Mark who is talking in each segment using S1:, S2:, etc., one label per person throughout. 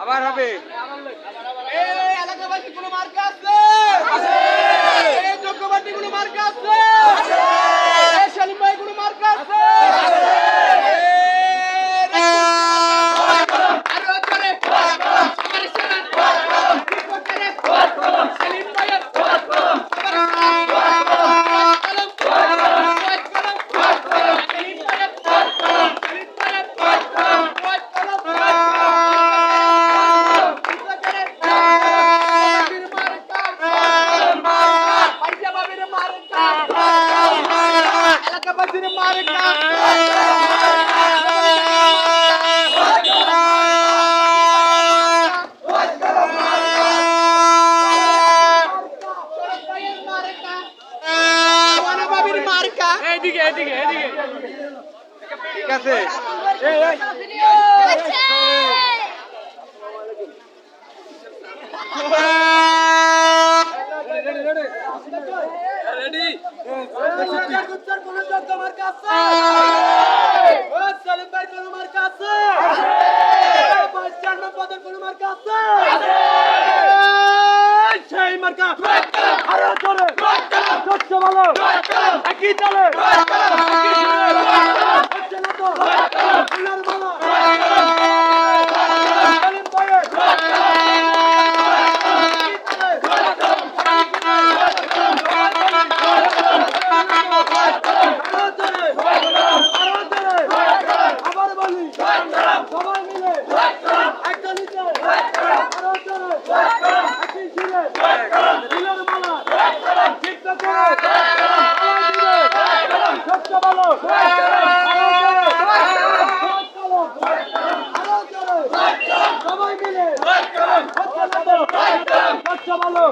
S1: আবার হবে।
S2: এই এলাকাবাসী কোনো মার্কা আছে? আছে। এই যোগ্যবাদী কোনো মার্কা আছে? আছে। এই শালিম ভাই কোনো মার্কা আছে? আছে। আরো জোরে আমার সারা কি করতে রে শালিম ভাইয়ের কলম শালিম ভাইয়ের এলাকাবাসীর মার্কা
S1: এদিকে এদিকে এদিকে ঠিক আছে। রেডি
S2: কোনো যোগ্য মার্কা আছে? ও সালিম ভাই কোনো মার্কা আছে? ভাইস চেয়ারম্যান পদের কোনো মার্কা আছে? সেই মার্কা আরো জোরে স্বচ্ছ ভালো একই চলে একই সুরে হচ্ছে না তো ফুলের মালা সালিম ভাইয়ের আবার বলি সবাই মিলে একটা নিচে আরো জোরে একই সুরে ফুলের মালা ঠিকঠাক করে স্বচ্ছ ভালো সবাই মিলে স্বচ্ছ ভালো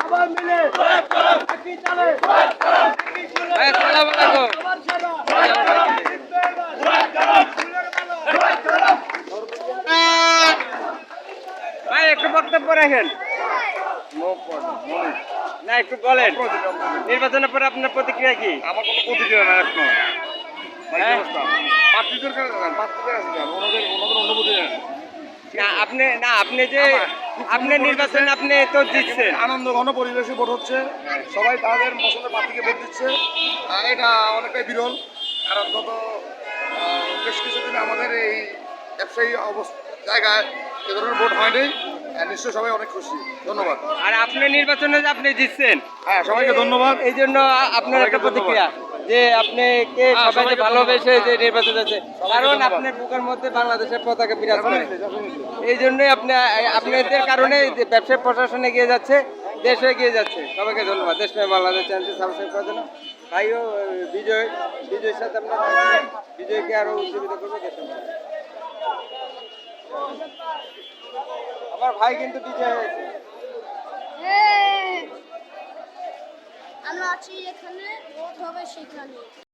S2: সবাই মিলে একই চালে একই সুরে
S1: আসসালামু আলাইকুম।
S2: সবার সাদা
S1: ভাই একটু বক্তব্য রাখেন না, একটু বলেন নির্বাচনের পরে আপনার প্রতিক্রিয়া কি?
S3: আমার কোনো প্রতিক্রিয়া নাই এখনো।
S1: হ্যাঁ?
S3: প্রার্থীদের কাছে যান, প্রার্থীদের কাছে যান, ওনাদের অনুমতি নেন।
S1: না আপনি যে আপনি নির্বাচন আপনি তো জিতছেন।
S3: আনন্দ ঘন পরিবেশে ভোট হচ্ছে, সবাই তাদের পছন্দের প্রার্থীকে ভোট দিচ্ছে। এটা অনেকটাই বিরল, কারণ গত বেশ কিছুদিন আমাদের এই ব্যবসায়ী জায়গায় এ ধরনের ভোট হয়নি। নিশ্চয়ই সবাই অনেক খুশি। ধন্যবাদ।
S1: আর আপনি নির্বাচনে যে আপনি জিতছেন,
S3: হ্যাঁ, সবাইকে ধন্যবাদ।
S1: এই জন্য আপনার একটা
S3: সবাইকে
S1: প্রতিক্রিয়া যে আপনি কে
S3: হ্যাঁ,
S1: সবাই যে
S3: সবাইকে
S1: ভালোবেসে যে
S3: ধন্যবাদ।
S1: নির্বাচন আছে, কারণ
S3: ধন্যবাদ।
S1: আপনার বুকের মধ্যে বাংলাদেশের পতাকা বিরাজ করে। এই জন্যই আপনাদের কারণে ব্যবসায়ী প্রশাসন এগিয়ে যাচ্ছে, দেশ এগিয়ে যাচ্ছে। সবাইকে ধন্যবাদ। দেশময় বাংলাদেশ চ্যানেলটি সাবস্ক্রাইব করার জন্য। ভাইও বিজয়ের সাথে আমরা বিজয়কে আরো উজ্জীবিত করবো দেশের জন্য। আমার ভাই কিন্তু বিজয় হয়েছে।
S4: আমরা আছি এখানে, ভোট হবে সেখানে।